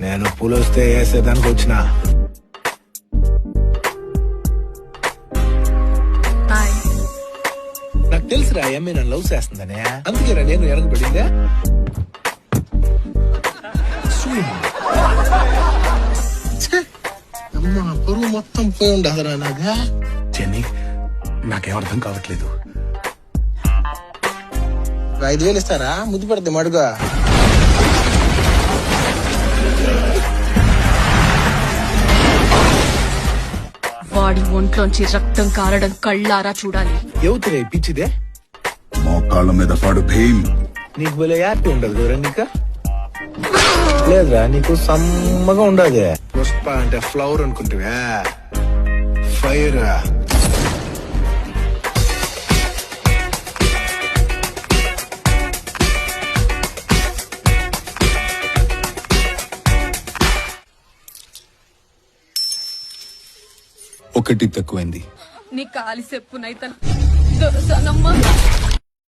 నేను పులొస్తే వేసేదానికి వచ్చిన. నాకు తెలుసురా అమ్మాయి నన్ను లవ్ చేస్తుందనే, అందుకేరా నేను ఎరగబడిందే. పరువు మొత్తం పోయి ఉండదురా నాగా. జెన్నీ నాకేం అర్థం కావట్లేదు. 5,000 ఇస్తారా? ముద్దు పెడితే మడుగా. వాడి ఒంట్లోంచి రక్తం కారడం కళ్ళారా చూడాలి. ఎవతురే పిచ్చిదే? మోకాళ్ళ మీద పడు భీమ్. నీకు భలే హ్యాపీ ఉండదు దూరా నీక? లేదురా, నీకు సమ్మగా ఉండదు. పుష్ప అంటే ఫ్లవర్ అనుకుంటువా? ఫైర్. ఒకటి తక్కువైంది. నీ కాలి చెప్పు నైతన్ దొరసనమ్మా.